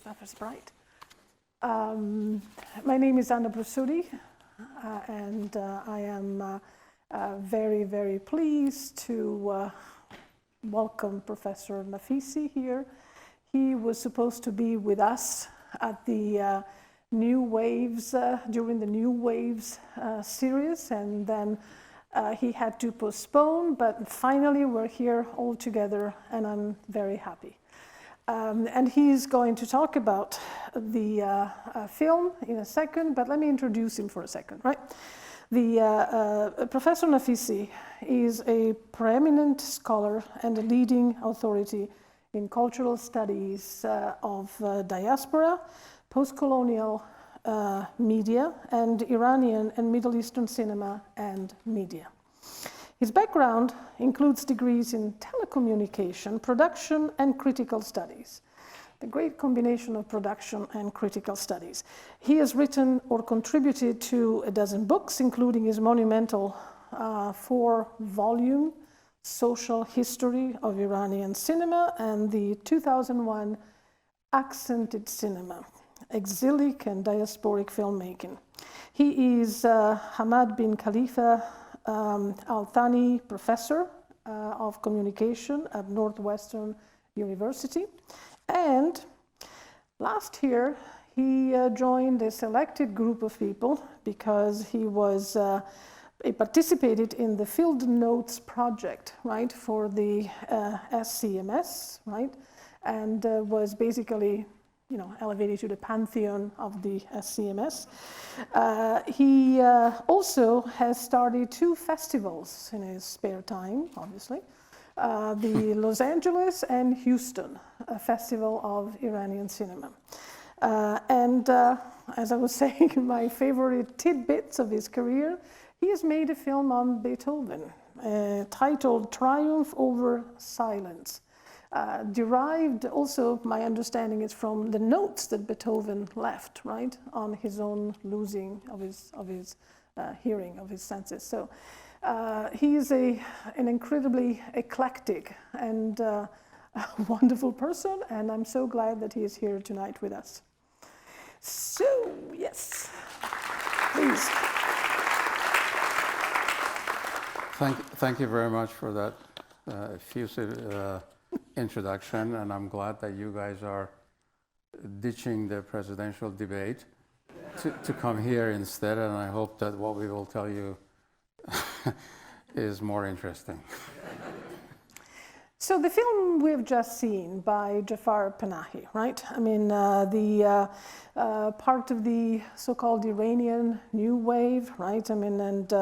that was bright. My name is Anna Brusutti, and I am very, very pleased to welcome Professor Naficy here. He was supposed to be with us at the New Waves, during the New Waves series, and then he had to postpone, but finally we're here all together, and I'm very happy. And he's going to talk about the film in a second, but let me introduce him for a second, right? Professor Naficy is a preeminent scholar and a leading authority in cultural studies of diaspora, post-colonial media, and Iranian and Middle Eastern cinema and media. His background includes degrees in telecommunication, production, and critical studies. The great combination of production and critical studies. He has written or contributed to a dozen books, including his monumental 4-volume Social History of Iranian Cinema and the 2001 Accented Cinema, Exilic and Diasporic Filmmaking. He is Hamad bin Khalifa Al-Thani Professor of Communication at Northwestern University. And last year, he joined a selected group of people because he was he participated in the Field Notes project, right, for the SCMS, right, and was basically, you know, elevated to the pantheon of the SCMS. He also has started 2 festivals in his spare time, obviously. The Los Angeles and Houston Festival of Iranian Cinema. And as I was saying, my favorite tidbits of his career, he has made a film on Beethoven titled Triumph Over Silence. Derived also, my understanding is from the notes that Beethoven left, right, on his own losing of his hearing, of his senses. So he is an incredibly eclectic and wonderful person, and I'm so glad that he is here tonight with us. So, yes, please. Thank you very much for that effusive introduction, and I'm glad that you guys are ditching the presidential debate to come here instead, and I hope that what we will tell you is more interesting. So the film we've just seen by Jafar Panahi, right? I mean, the part of the so-called Iranian New Wave, right? I mean, and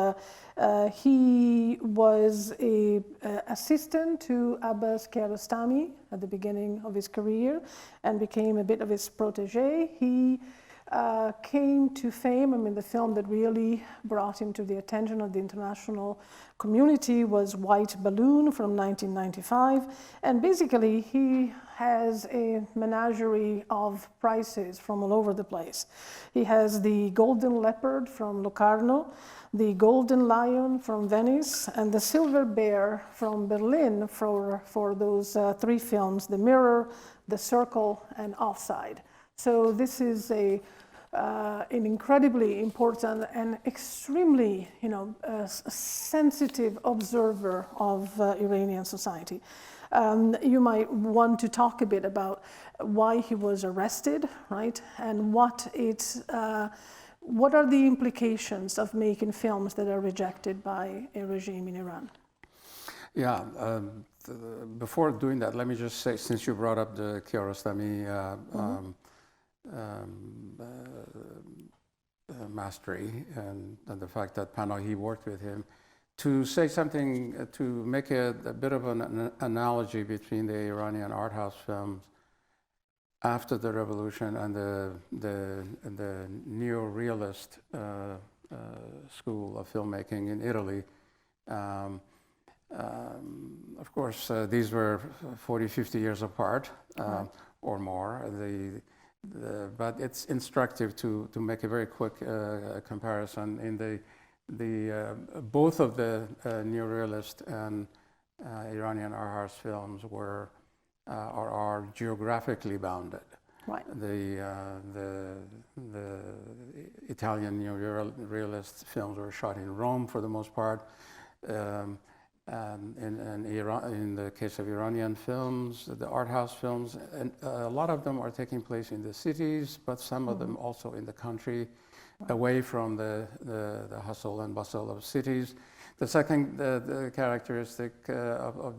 he was an assistant to Abbas Kiarostami at the beginning of his career and became a bit of his protege. He came to fame. I mean, the film that really brought him to the attention of the international community was White Balloon from 1995. And basically, he has a menagerie of prizes from all over the place. He has the Golden Leopard from Locarno, the Golden Lion from Venice, and the Silver Bear from Berlin for those 3 films, The Mirror, The Circle, and Offside. So this is an incredibly important and extremely, you know, sensitive observer of Iranian society. You might want to talk a bit about why he was arrested, right, and what are the implications of making films that are rejected by a regime in Iran? Yeah. Before doing that, let me just say, since you brought up the Kiarostami mastery and the fact that Panahi worked with him, to say something, to make a bit of an analogy between the Iranian art house films after the revolution and the NeoRealist school of filmmaking in Italy. Of course, these were 40, 50 years apart or more. But it's instructive to make a very quick comparison. In both of the NeoRealist and Iranian art house films are geographically bounded. Right. The Italian NeoRealist films were shot in Rome for the most part. And in the case of Iranian films, the art house films, and a lot of them are taking place in the cities, but some of them also in the country, away from the hustle and bustle of cities. The second the characteristic of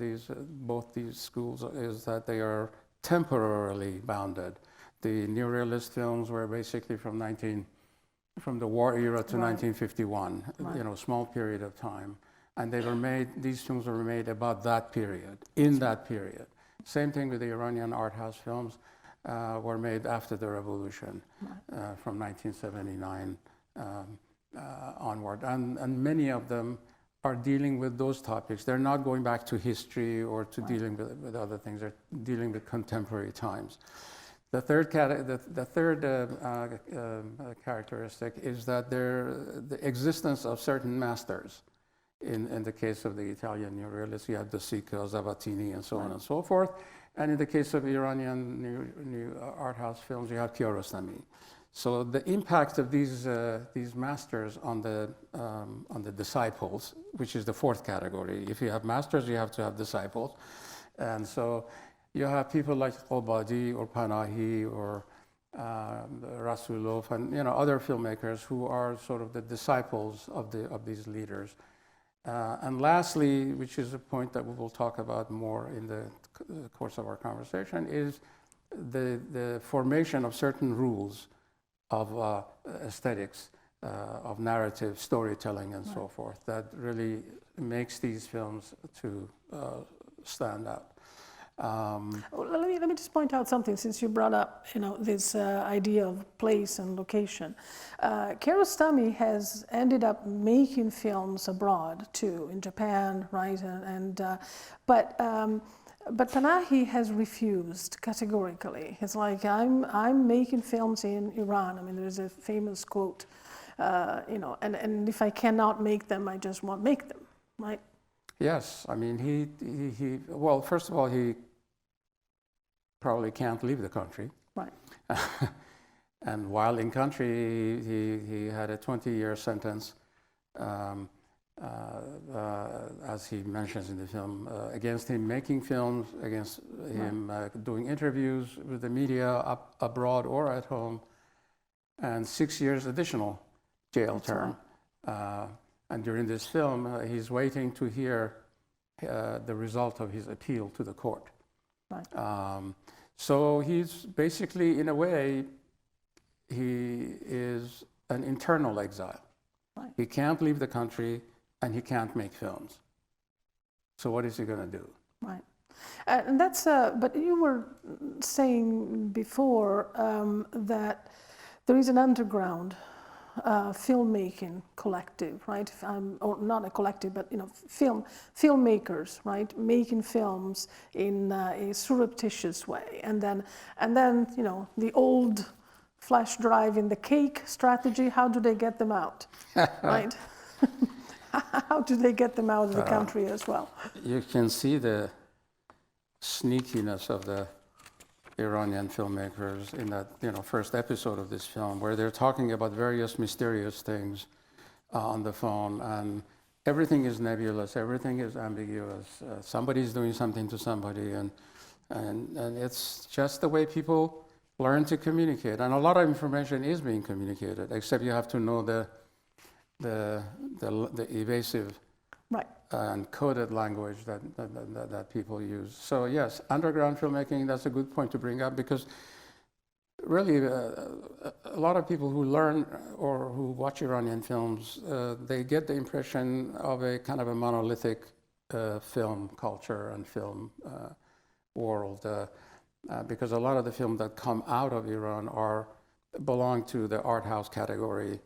both these schools is that they are temporarily bounded. The NeoRealist films were basically from the war era to 1951, small period of time. And these films were made about that period, in that period. Same thing with the Iranian art house films, were made after the revolution, from 1979 onward. And many of them are dealing with those topics. They're not going back to history or to dealing with other things. They're dealing with contemporary times. The third characteristic is that the existence of certain masters. In the case of the Italian NeoRealists, you have De Sica, Zavattini, and so on and so forth. And in the case of Iranian new art house films, you have Kiarostami. So the impact of these masters on the disciples, which is the fourth category. If you have masters, you have to have disciples. And so you have people like Obadi or Panahi or Rasulov and other filmmakers who are sort of the disciples of these leaders. And lastly, which is a point that we will talk about more in the course of our conversation, is the formation of certain rules of aesthetics, of narrative, storytelling, and so forth, that really makes these films to stand out. Let me just point out something, since you brought up this idea of place and location. Kiarostami has ended up making films abroad too, in Japan, right? But Panahi has refused categorically. It's like, I'm making films in Iran. I mean, there's a famous quote, and if I cannot make them, I just won't make them, right? Yes, I mean, well, first of all, he probably can't leave the country. Right. And while in country, he had a 20-year sentence, as he mentions in the film, against him making films, against him doing interviews with the media abroad or at home, and 6 years additional jail term. And during this film, he's waiting to hear the result of his appeal to the court. Right. So he's basically, in a way, he is an internal exile. Right. He can't leave the country and he can't make films. So what is he going to do? Right. And that's, but you were saying before that there is an underground filmmaking collective, right? Or not a collective, but filmmakers, right? Making films in a surreptitious way, and then the old flash drive in the cake strategy. How do they get them out, right? How do they get them out of the country as well? You can see the sneakiness of the Iranian filmmakers in that first episode of this film, where they're talking about various mysterious things on the phone, and everything is nebulous, everything is ambiguous. Somebody's doing something to somebody, and it's just the way people learn to communicate. And a lot of information is being communicated, except you have to know the evasive. Right. And coded language that people use. So yes, underground filmmaking, that's a good point to bring up, because really a lot of people who learn or who watch Iranian films, they get the impression of a kind of a monolithic film culture and film world, because a lot of the films that come out of Iran belong to the art house category,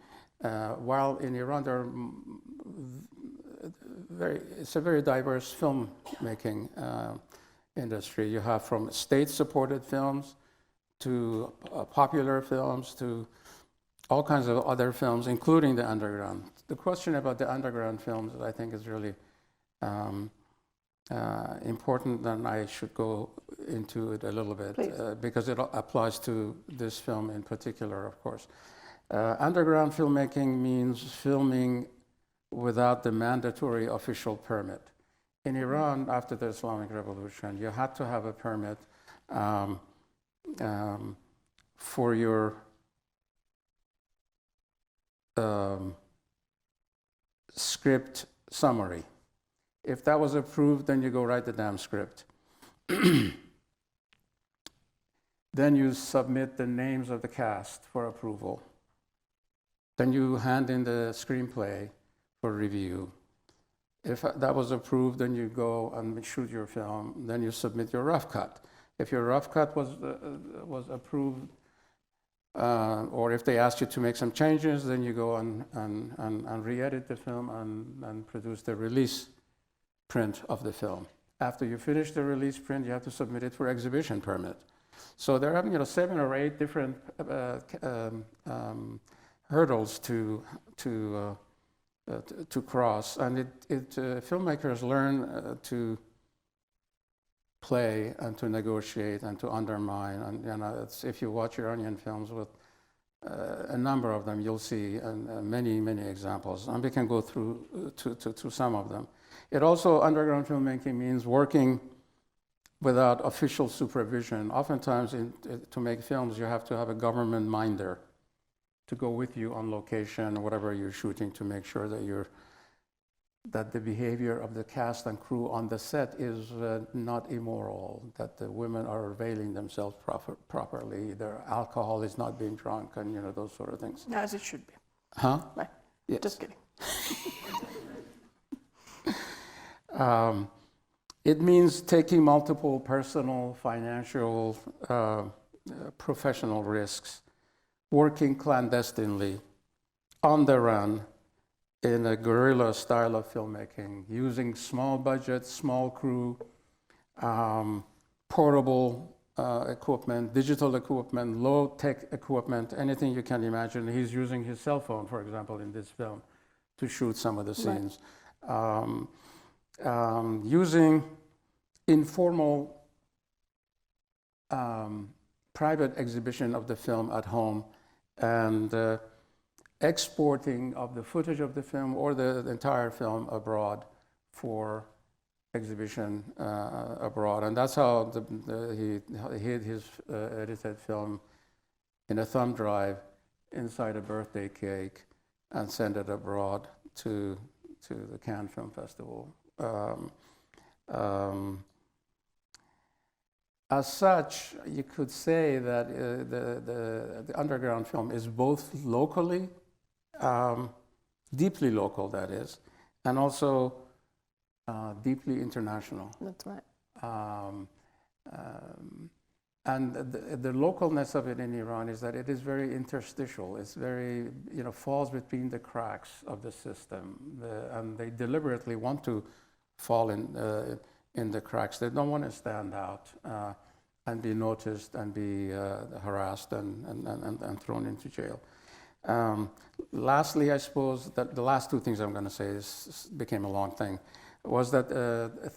while in Iran there are it's a very diverse filmmaking industry. You have from state-supported films to popular films to all kinds of other films, including the underground. The question about the underground films, I think, is really important, then I should go into it a little bit because it applies to this film in particular, of course. Underground filmmaking means filming without the mandatory official permit. In Iran, after the Islamic Revolution, you had to have a permit for your script summary. If that was approved, then you go write the damn script. Then you submit the names of the cast for approval. Then you hand in the screenplay for review. If that was approved, then you go and shoot your film. Then you submit your rough cut. If your rough cut was approved, or if they asked you to make some changes, then you go and re-edit the film and produce the release print of the film. After you finish the release print, you have to submit it for exhibition permit. So there are 7 or 8 different hurdles to cross, and filmmakers learn to play and to negotiate and to undermine. And if you watch Iranian films with a number of them, you'll see many examples, and we can go through to some of them. It also, underground filmmaking means working without official supervision. Oftentimes, to make films, you have to have a government minder to go with you on location, whatever you're shooting, to make sure that the behavior of the cast and crew on the set is not immoral, that the women are veiling themselves properly, their alcohol is not being drunk, and those sort of things. As it should be. Huh? Right. Yes. Just kidding. It means taking multiple personal, financial, professional risks, working clandestinely, on the run, in a guerrilla style of filmmaking, using small budget, small crew, portable equipment, digital equipment, low-tech equipment, anything you can imagine. He's using his cell phone, for example, in this film, to shoot some of the scenes. Right. Using informal private exhibition of the film at home, and exporting of the footage of the film or the entire film abroad for exhibition abroad. And that's how he hid his edited film in a thumb drive inside a birthday cake and sent it abroad to the Cannes Film Festival. As such, you could say that the underground film is both locally, deeply local, that is, and also deeply international. That's right. And the localness of it in Iran is that it is very interstitial. It's very, falls between the cracks of the system. And they deliberately want to fall in the cracks. They don't want to stand out and be noticed and be harassed and thrown into jail. Lastly, I suppose that the last 2 things I'm going to say became a long thing, was that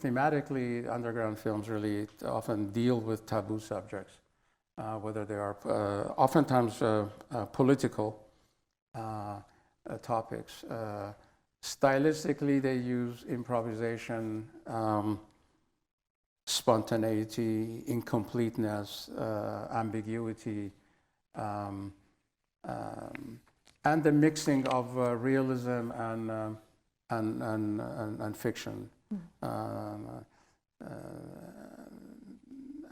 thematically, underground films really often deal with taboo subjects, whether they are oftentimes political topics. Stylistically, they use improvisation, spontaneity, incompleteness, ambiguity, and the mixing of realism and fiction,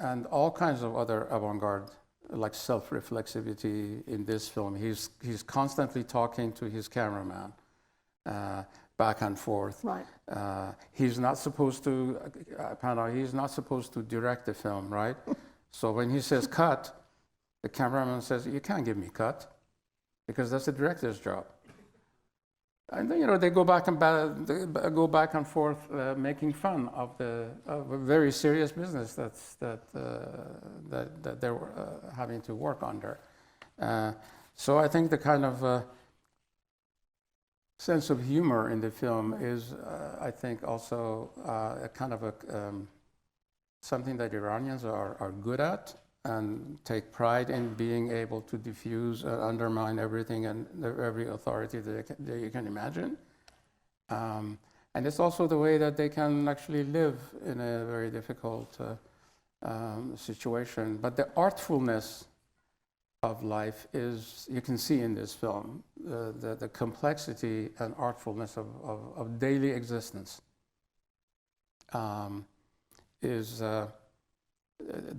and all kinds of other avant-garde, like self-reflexivity in this film. He's constantly talking to his cameraman, back and forth. Right. He's not supposed to, he's not supposed to direct the film, right? So when he says cut, the cameraman says, "You can't give me cut, because that's the director's job." And then, they go back and forth, making fun of a very serious business that they were having to work under. So I think the kind of sense of humor in the film is, I think, also a kind of something that Iranians are good at and take pride in being able to diffuse and undermine everything and every authority that you can imagine. And it's also the way that they can actually live in a very difficult situation. But the artfulness of life is, you can see in this film, the complexity and artfulness of daily existence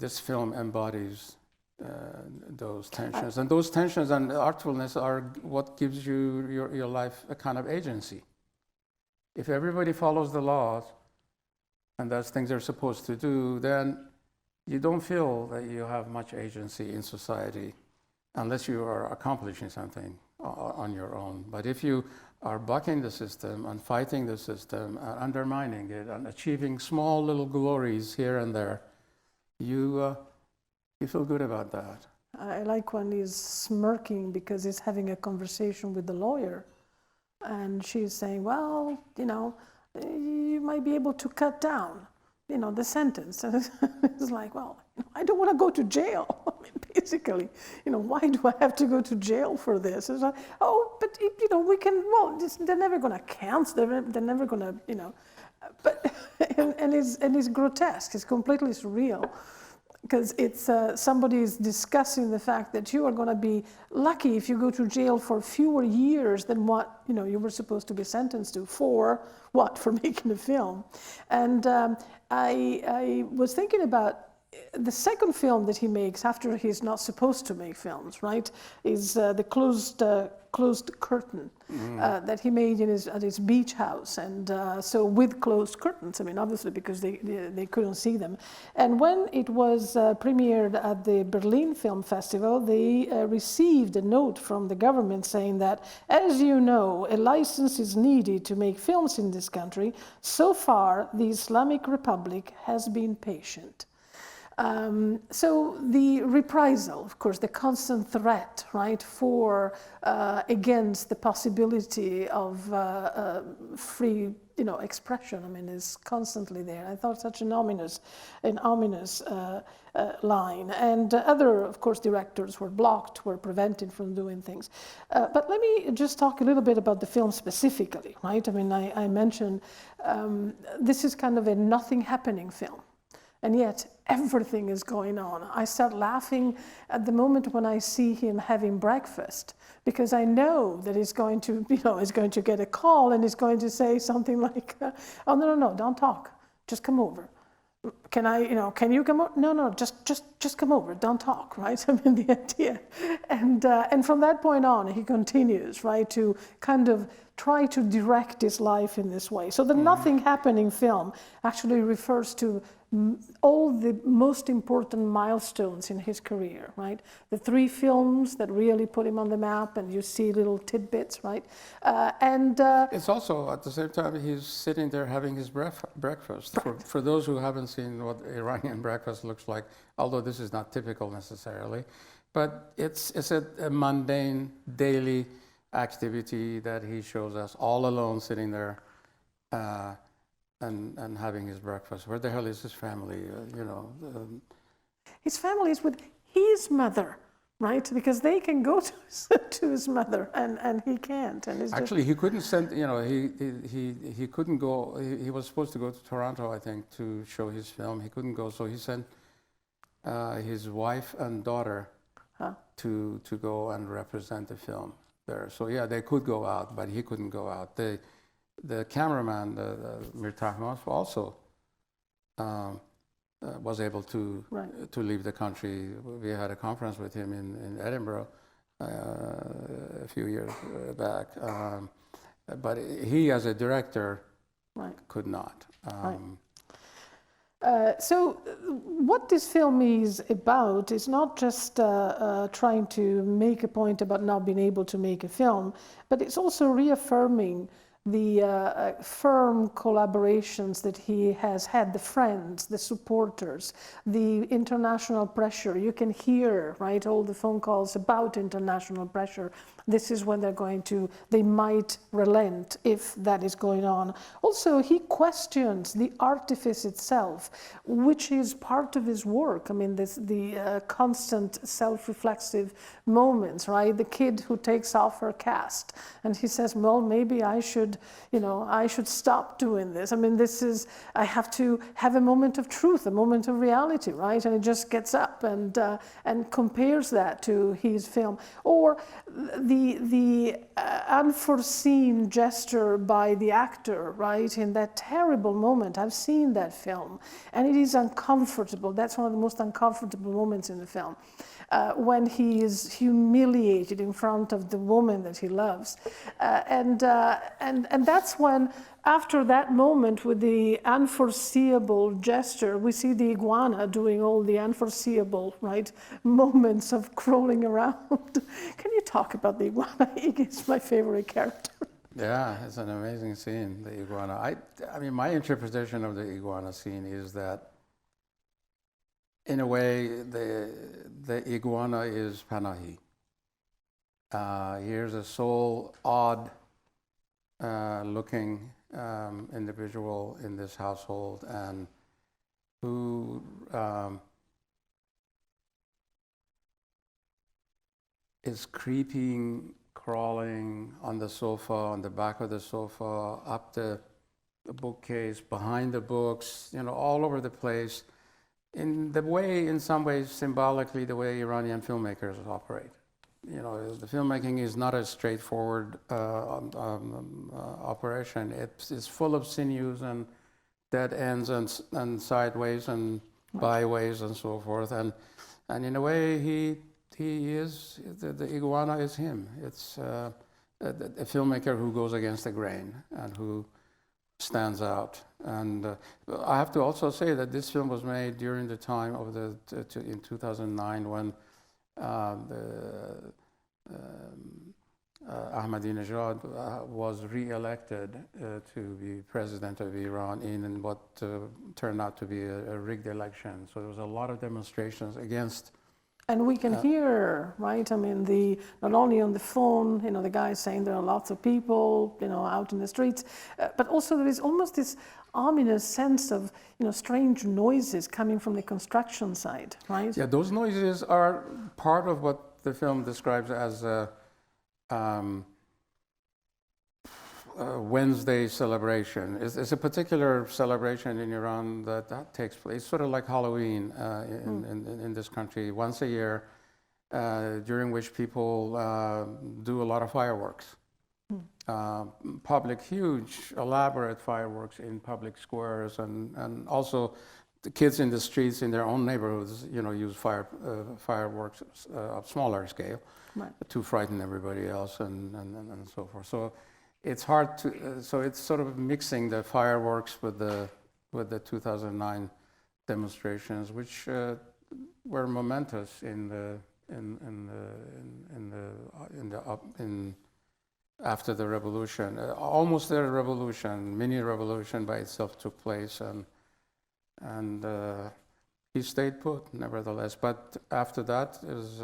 this film embodies those tensions. And those tensions and artfulness are what gives you your life a kind of agency. If everybody follows the laws and does things they're supposed to do, then you don't feel that you have much agency in society unless you are accomplishing something on your own. But if you are bucking the system and fighting the system and undermining it and achieving small little glories here and there, you feel good about that. I like when he's smirking because he's having a conversation with the lawyer. And she's saying, well, you might be able to cut down, the sentence. And it's like, well, I don't want to go to jail. I mean, basically, why do I have to go to jail for this? It's like, oh, but, we can, well, they're never going to cancel, they're never going to, but, and it's grotesque, it's completely surreal. Because it's somebody is discussing the fact that you are going to be lucky if you go to jail for fewer years than what you were supposed to be sentenced to for what, for making a film. And I was thinking about the second film that he makes after he's not supposed to make films, right? Is the closed curtain that he made at his beach house, and so with closed curtains. I mean, obviously because they couldn't see them. And when it was premiered at the Berlin Film Festival, they received a note from the government saying that, as you know, a license is needed to make films in this country. So far, the Islamic Republic has been patient. So the reprisal, of course, the constant threat, right, for against the possibility of free, expression. I mean, is constantly there. I thought such an ominous line. And other, of course, directors were blocked, were prevented from doing things. But let me just talk a little bit about the film specifically, right? I mean, I mentioned this is kind of a nothing happening film. And yet, everything is going on. I start laughing at the moment when I see him having breakfast, because I know that he's going to, he's going to get a call and he's going to say something like, "Oh no, don't talk. Just come over. Can can you come over? No, just come over. Don't talk." Right? I mean, the idea, and from that point on, he continues, right, to kind of try to direct his life in this way. So the nothing happening film actually refers to all the most important milestones in his career, right? The 3 films that really put him on the map, and you see little tidbits, right? It's also, at the same time, he's sitting there having his breakfast. Right. For those who haven't seen what Iranian breakfast looks like, although this is not typical necessarily, but it's a mundane, daily activity that he shows us all alone sitting there and having his breakfast. Where the hell is his family? His family is with his mother, right? Because they can go to his mother, and he can't. And actually, he couldn't send. He couldn't go. He was supposed to go to Toronto, I think, to show his film. He couldn't go, so he sent his wife and daughter to go and represent the film there. So yeah, they could go out, but he couldn't go out. The cameraman, Mirtahmas, also was able to leave the country. We had a conference with him in Edinburgh a few years back, but he, as a director, could not. So what this film is about is not just trying to make a point about not being able to make a film, but it's also reaffirming the firm collaborations that he has had, the friends, the supporters, the international pressure. You can hear, right, all the phone calls about international pressure. This is when they might relent if that is going on. Also, he questions the artifice itself, which is part of his work. I mean, the constant self-reflexive moments, right? The kid who takes off her cast and he says, well, maybe I should stop doing this. I mean, I have to have a moment of truth, a moment of reality, right? And he just gets up and compares that to his film. Or the unforeseen gesture by the actor, right, in that terrible moment. I've seen that film, and it is uncomfortable. That's one of the most uncomfortable moments in the film, when he is humiliated in front of the woman that he loves, and that's when, after that moment with the unforeseeable gesture, we see the iguana doing all the unforeseeable, right, moments of crawling around. Can you talk about the iguana? It's my favorite character. Yeah, it's an amazing scene, the iguana. I mean, my interpretation of the iguana scene is that, in a way, the iguana is Panahi. Here's a soul, odd looking individual in this household, and who is creeping, crawling on the sofa, on the back of the sofa, up the bookcase, behind the books, all over the place, in some ways, symbolically, the way Iranian filmmakers operate. The filmmaking is not a straightforward operation. It's full of sinews and dead ends and sideways and byways and so forth. And in a way, he is, the iguana is him. It's a filmmaker who goes against the grain and who stands out. And I have to also say that this film was made during the time of in 2009, when Ahmadinejad was re-elected to be president of Iran in what turned out to be a rigged election. So there was a lot of demonstrations against. And we can hear, right? I mean, not only on the phone, the guy saying there are lots of people, out in the streets, but also there is almost this ominous sense of, strange noises coming from the construction site, right? Yeah, those noises are part of what the film describes as a Wednesday celebration. It's a particular celebration in Iran that takes place, sort of like Halloween in this country, once a year, during which people do a lot of fireworks. Huge, elaborate fireworks in public squares, and also the kids in the streets in their own neighborhoods, use fireworks of smaller scale, right, to frighten everybody else and so forth. So it's hard to. So it's sort of mixing the fireworks with the 2009 demonstrations, which were momentous after the revolution. Almost a revolution, mini revolution by itself took place, and he stayed put, nevertheless. But after that, it was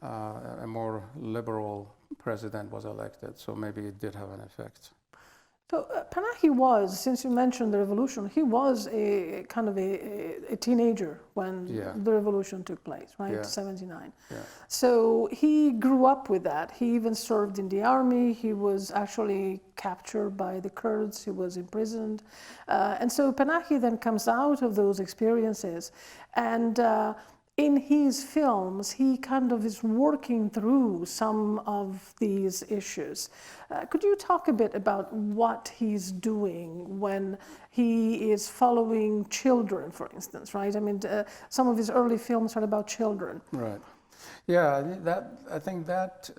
a more liberal president was elected, so maybe it did have an effect. So Panahi was, since you mentioned the revolution, he was a kind of a teenager when the revolution took place, right? Yeah. 79. Yeah. So he grew up with that. He even served in the army. He was actually captured by the Kurds. He was imprisoned. And so Panahi then comes out of those experiences, and in his films, he kind of is working through some of these issues. Could you talk a bit about what he's doing when he is following children, for instance, right? I mean, some of his early films are about children. Right. Yeah, I think that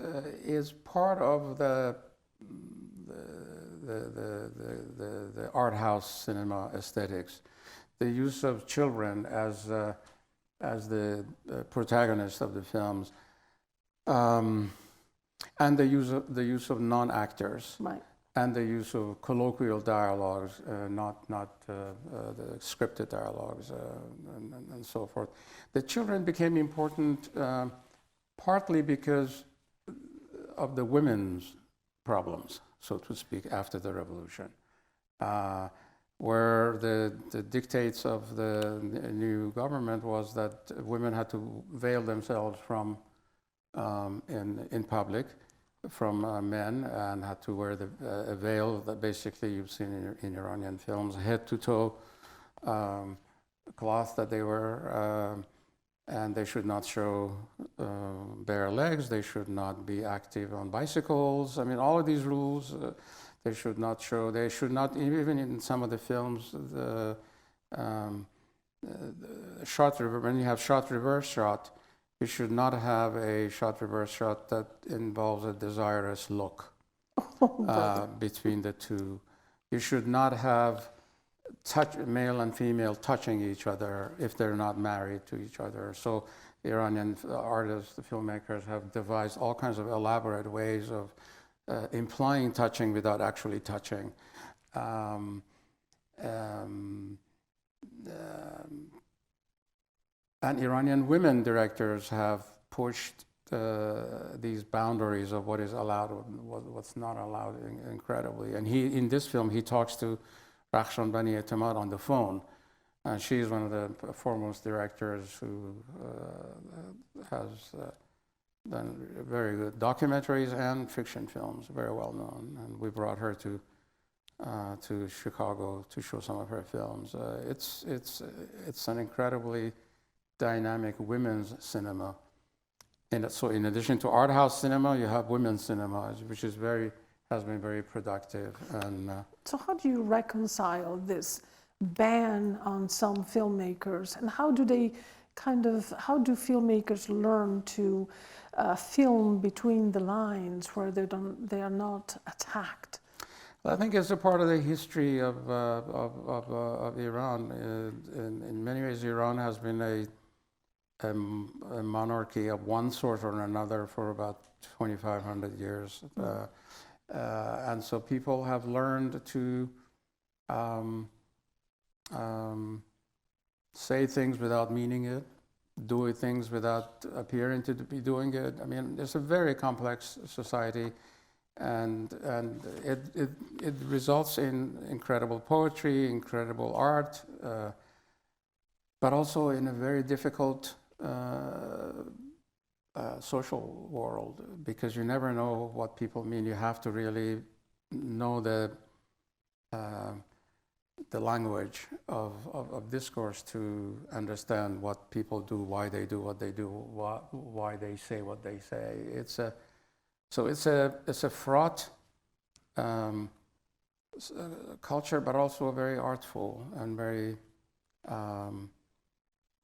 is part of the art house cinema aesthetics, the use of children as the protagonist of the films, and the use of non-actors, right, and the use of colloquial dialogues, not the scripted dialogues, and so forth. The children became important partly because of the women's problems, so to speak, after the revolution, where the dictates of the new government was that women had to veil themselves from in public from men, and had to wear a veil that basically you've seen in Iranian films, head to toe cloth that they wear, and they should not show bare legs, they should not be active on bicycles. I mean, all of these rules, they should not show, they should not, even in some of the films, the shot, when you have shot, reverse shot, you should not have a shot, reverse shot that involves a desirous look between the two. You should not have male and female touching each other if they're not married to each other. So the Iranian artists, the filmmakers, have devised all kinds of elaborate ways of implying touching without actually touching. And Iranian women directors have pushed these boundaries of what is allowed and what's not allowed incredibly. And in this film, he talks to Rakhshan Bani Etemad on the phone. And she's one of the foremost directors who has done very good documentaries and fiction films, very well known. And we brought her to Chicago to show some of her films. It's an incredibly dynamic women's cinema. And so in addition to art house cinema, you have women's cinema, which is has been very productive. And so how do you reconcile this ban on some filmmakers, and how do filmmakers learn to film between the lines where they are not attacked? I think it's a part of the history of Iran. In many ways, Iran has been a monarchy of one sort or another for about 2,500 years. And so people have learned to say things without meaning it, do things without appearing to be doing it. I mean, it's a very complex society, and it results in incredible poetry, incredible art, but also in a very difficult social world, because you never know what people mean. You have to really know the language of discourse to understand what people do, why they do what they do, why they say what they say. It's a fraught culture, but also very artful and very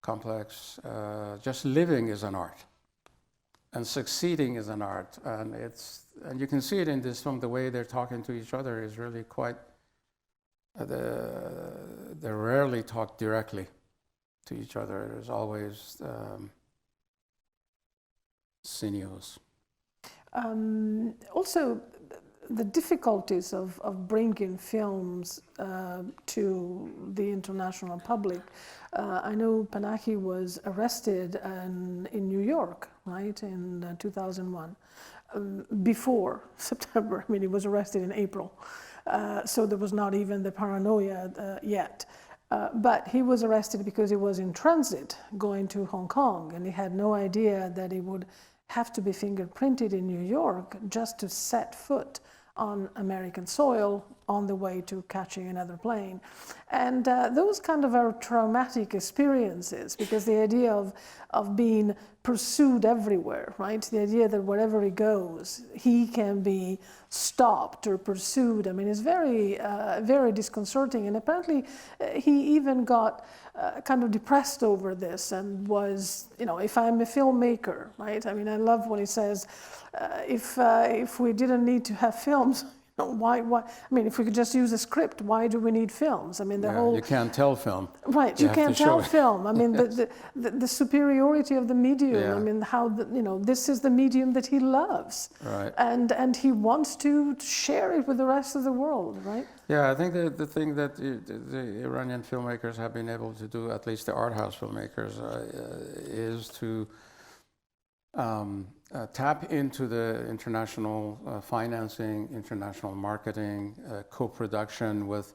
complex. Just living is an art, and succeeding is an art, and you can see it in this film. The way they're talking to each other is really quite. They rarely talk directly to each other. There's always sinews. Also, the difficulties of bringing films to the international public. I know Panahi was arrested in New York, right, in 2001, before September. I mean, he was arrested in April. So there was not even the paranoia yet. But he was arrested because he was in transit going to Hong Kong, and he had no idea that he would have to be fingerprinted in New York just to set foot on American soil on the way to catching another plane. And those kind of are traumatic experiences, because the idea of being pursued everywhere, right? The idea that wherever he goes, he can be stopped or pursued. I mean, it's very, very disconcerting. And apparently he even got kind of depressed over this and was, if I'm a filmmaker, right? I mean, I love when he says, if we didn't need to have films, Why? I mean, if we could just use a script, why do we need films? I mean, the whole... You can't tell film. Right, you can't tell film. I mean, the superiority of the medium. Yeah. I mean, how this is the medium that he loves, Right. and he wants to share it with the rest of the world, right? Yeah, I think the thing that the Iranian filmmakers have been able to do, at least the art house filmmakers, is to tap into the international financing, international marketing, co-production with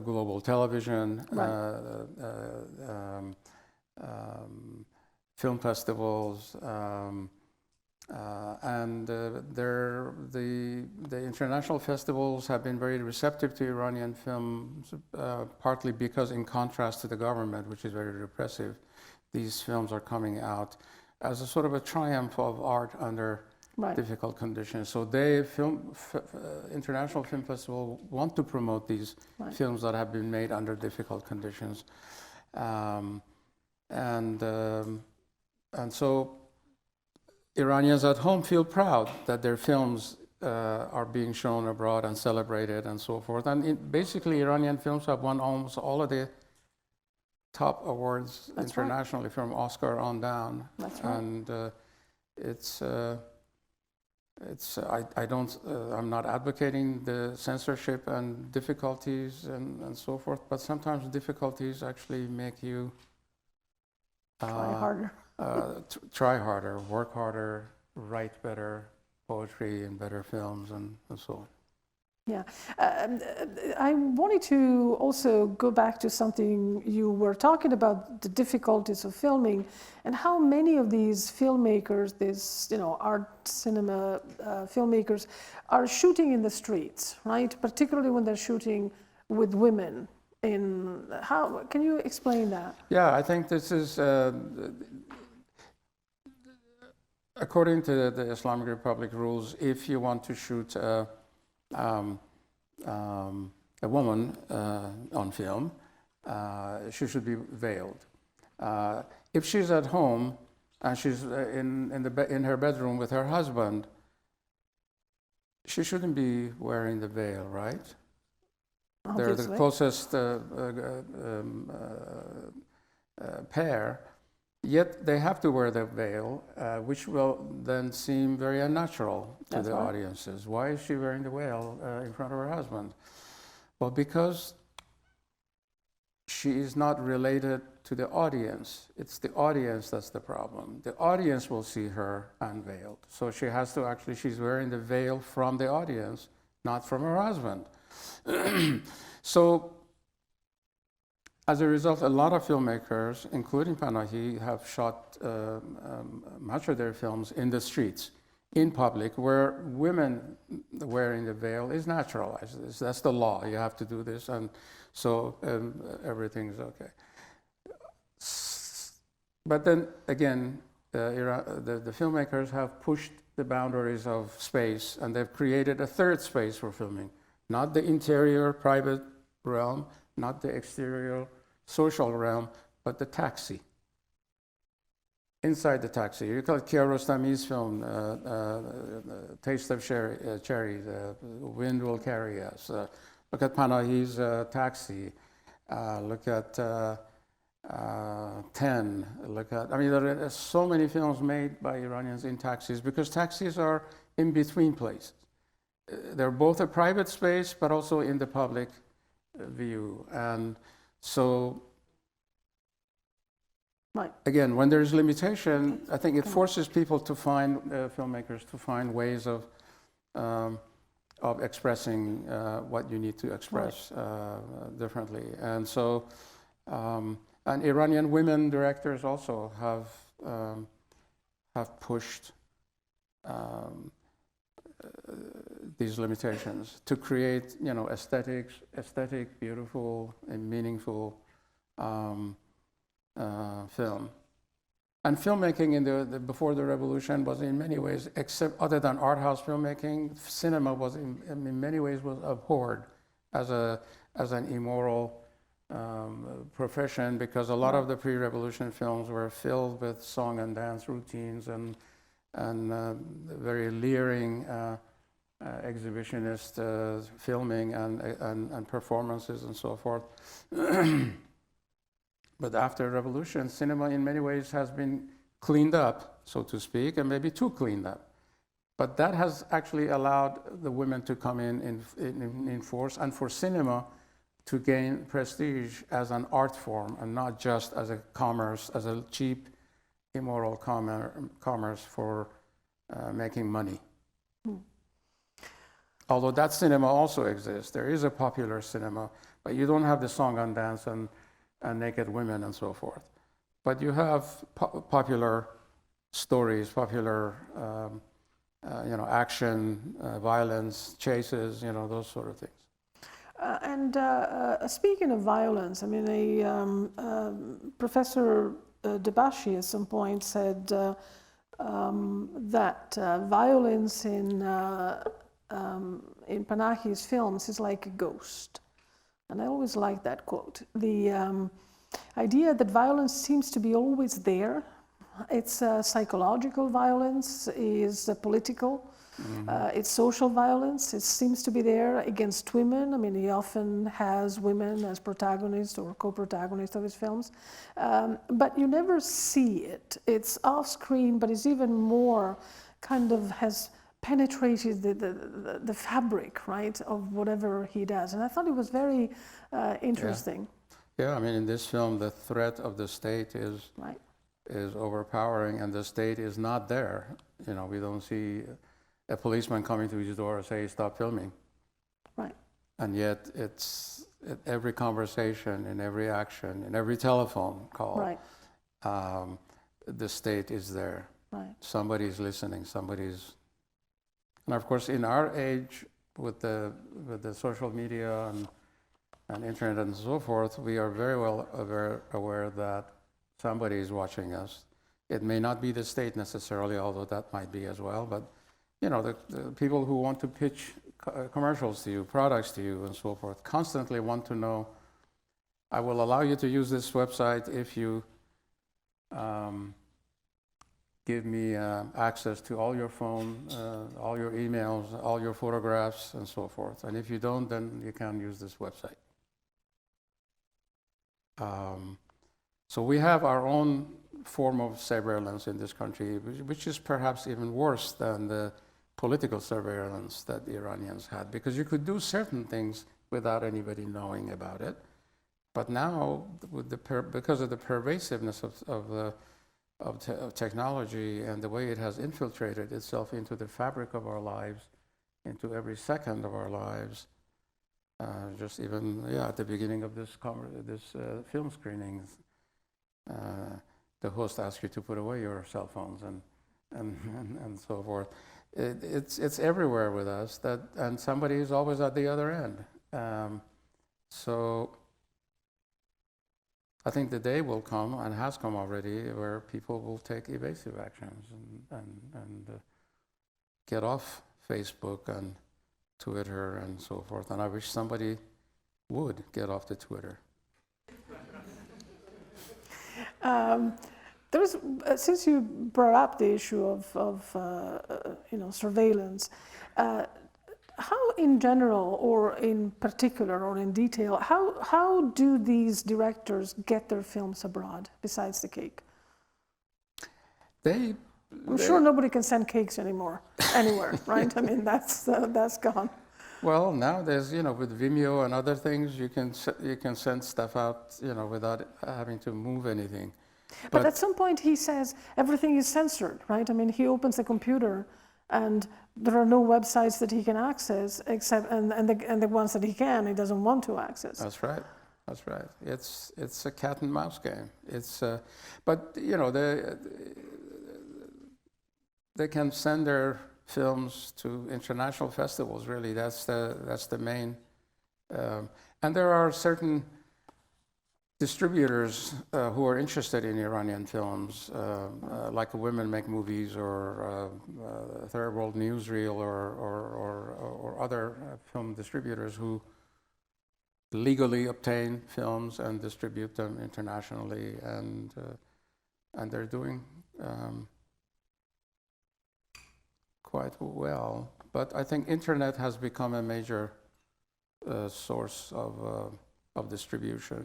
global television, Right. film festivals, and the international festivals have been very receptive to Iranian films, partly because, in contrast to the government, which is very repressive, these films are coming out as a sort of a triumph of art under difficult conditions. So international film festival want to promote these films that have been made under difficult conditions, and so Iranians at home feel proud that their films are being shown abroad and celebrated and so forth. And basically, Iranian films have won almost all of the top awards internationally, from Oscar on down. That's right. And I'm not advocating the censorship and difficulties and so forth, but sometimes difficulties actually make you try harder, work harder, write better poetry and better films and so on. Yeah. I wanted to also go back to something you were talking about, the difficulties of filming, and how many of these filmmakers, these art cinema filmmakers, are shooting in the streets, right? Particularly when they're shooting with women. Can you explain that? Yeah, I think this is according to the Islamic Republic rules. If you want to shoot a woman on film, she should be veiled. If she's at home and she's in her bedroom with her husband, she shouldn't be wearing the veil, right? They're the closest pair, yet they have to wear the veil, which will then seem very unnatural to the audiences. Why is she wearing the veil in front of her husband? Well, because she is not related to the audience. It's the audience that's the problem. The audience will see her unveiled. So she has to she's wearing the veil from the audience, not from her husband. So, as a result, a lot of filmmakers, including Panahi, have shot much of their films in the streets, in public, where women wearing the veil is naturalized. That's the law. You have to do this, and so everything's okay. But then again, the filmmakers have pushed the boundaries of space, and they've created a third space for filming. Not the interior private realm, not the exterior social realm, but the taxi. Inside the taxi. You call it Kiarostami's film, Taste of Cherry, The Wind Will Carry Us. Look at Panahi's Taxi. Look at 10. There are so many films made by Iranians in taxis, because taxis are in between places. They're both a private space, but also in the public view. And so, again, when there's limitation, I think it forces people to find, filmmakers to find ways of expressing what you need to express differently. And so, and Iranian women directors also have pushed these limitations to create, aesthetic, beautiful, and meaningful film. And filmmaking in before the revolution was in many ways, except other than art house filmmaking, cinema was in many ways was abhorred as an immoral profession, because a lot of the pre-revolution films were filled with song and dance routines and and very leering exhibitionist filming and performances and so forth. But after revolution, cinema in many ways has been cleaned up, so to speak, and maybe too cleaned up. But that has actually allowed the women to come in force, and for cinema to gain prestige as an art form and not just as a commerce, as a cheap, immoral commerce for making money. Although that cinema also exists. There is a popular cinema, but you don't have the song and dance and naked women and so forth. But you have popular stories, popular action, violence, chases, those sort of things. Speaking of violence, I mean, Professor Debashi at some point said that violence in Panahi's films is like a ghost. And I always like that quote. The idea that violence seems to be always there. It's psychological violence, is political, it's social violence. It seems to be there against women. I mean, he often has women as protagonists or co-protagonists of his films. But you never see it. It's off screen, but it's even more kind of has penetrated the fabric, right, of whatever he does. And I thought it was very interesting. Yeah, I mean, in this film, the threat of the state is overpowering, and the state is not there. We don't see a policeman coming to his door and say, "Stop filming." Right. And yet, it's in every conversation, in every action, in every telephone call. Right. The state is there. Right. Somebody's listening. And of course, in our age, with the social media and internet and so forth, we are very well aware that somebody is watching us. It may not be the state necessarily, although that might be as well, but the people who want to pitch commercials to you, products to you, and so forth, constantly want to know, I will allow you to use this website if you give me access to all your phone, all your emails, all your photographs, and so forth. And if you don't, then you can't use this website. So we have our own form of surveillance in this country, which is perhaps even worse than the political surveillance that the Iranians had, because you could do certain things without anybody knowing about it. But now, with because of the pervasiveness of technology and the way it has infiltrated itself into the fabric of our lives, into every second of our lives, just even at the beginning of this film screening, the host asks you to put away your cell phones and so forth. It's everywhere with us, and somebody is always at the other end. So I think the day will come, and has come already, where people will take evasive actions and get off Facebook and Twitter and so forth. And I wish somebody would get off the Twitter. Since you brought up the issue of surveillance, how in general, or in particular, or in detail, how do these directors get their films abroad, besides the cake? I'm sure nobody can send cakes anymore, anywhere, right? I mean, that's gone. Well, nowadays, with Vimeo and other things, you can send stuff out, without having to move anything. But at some point, he says everything is censored, right? I mean, he opens the computer, and there are no websites that he can access, except and the ones that he can, he doesn't want to access. That's right. It's a cat and mouse game. But they can send their films to international festivals. Really, that's the main. And there are certain distributors who are interested in Iranian films, like Women Make Movies, or Third World Newsreel, or other film distributors who legally obtain films and distribute them internationally, and they're doing quite well. But I think internet has become a major source of distribution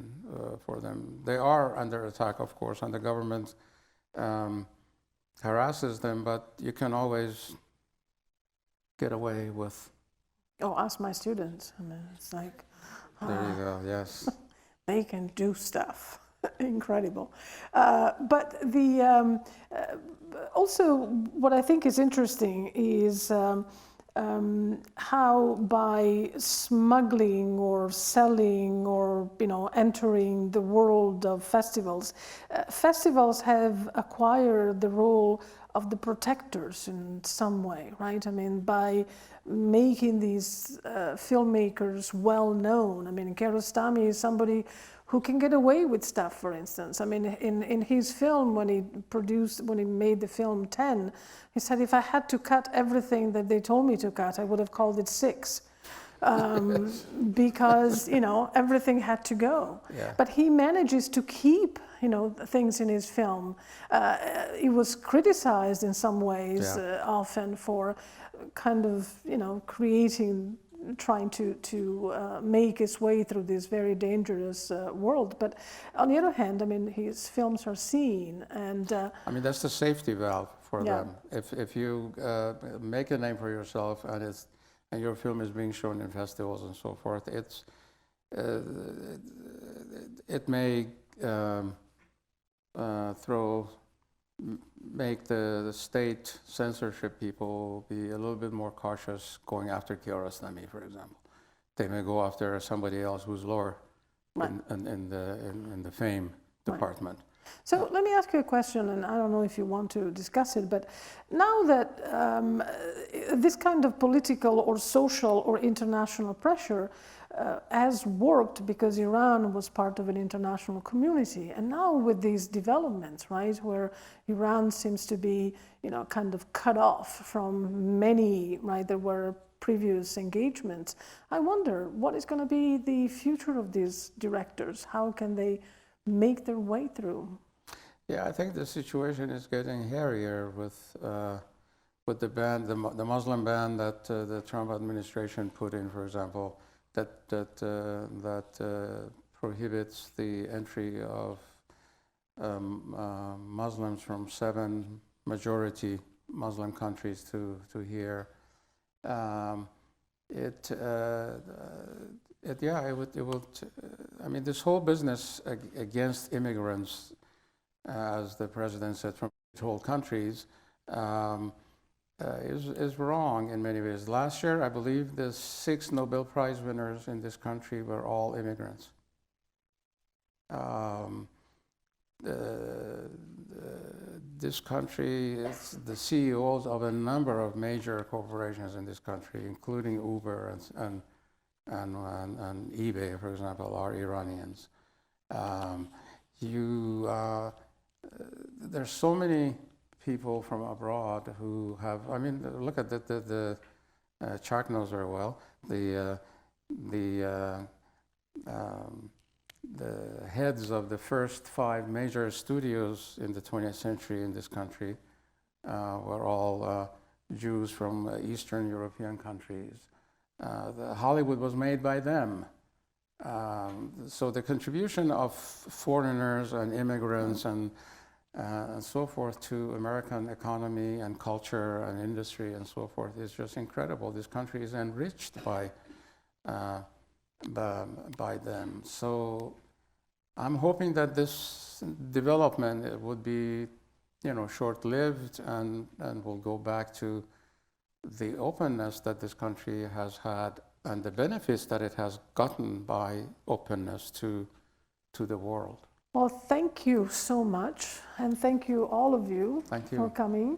for them. They are under attack, of course, and the government harasses them, but you can always get away with. Oh, ask my students. I mean, it's like, There you go, yes. they can do stuff. Incredible. But the also what I think is interesting is how by smuggling or selling or entering the world of festivals, festivals have acquired the role of the protectors in some way, right? I mean, by making these filmmakers well known. I mean, Kiarostami is somebody who can get away with stuff, for instance. I mean, in his film, when he made the film 10, he said, if I had to cut everything that they told me to cut, I would have called it 6. Because, everything had to go. Yeah. But he manages to keep, things in his film. He was criticized in some ways often for kind of, trying to make its way through this very dangerous world. But on the other hand, I mean, his films are seen, and I mean, that's the safety valve for them. If you make a name for yourself and your film is being shown in festivals and so forth, it may make the state censorship people be a little bit more cautious going after Kiarostami, for example. They may go after somebody else who's lower in the fame department. So let me ask you a question, and I don't know if you want to discuss it, but now that this kind of political or social or international pressure has worked because Iran was part of an international community, and now with these developments, right, where Iran seems to be, kind of cut off from many, right, there were previous engagements. I wonder what is going to be the future of these directors? How can they make their way through? Yeah, I think the situation is getting hairier with the ban, the Muslim ban that the Trump administration put in, for example, that prohibits the entry of Muslims from 7 majority Muslim countries to here. It would. I mean, this whole business against immigrants, as the president said, from whole countries, is wrong in many ways. Last year, I believe the 6 Nobel Prize winners in this country were all immigrants. This country, the CEOs of a number of major corporations in this country, including Uber and eBay, for example, are Iranians. There's so many people from abroad who have. I mean, look at the Chuck knows very well the heads of the first 5 major studios in the 20th century in this country were all Jews from Eastern European countries. Hollywood was made by them. So the contribution of foreigners and immigrants and so forth to American economy and culture and industry and so forth is just incredible. This country is enriched by them. So I'm hoping that this development would be, short-lived and will go back to the openness that this country has had and the benefits that it has gotten by openness to the world. Well, thank you so much, and thank you all of you Thank you for coming.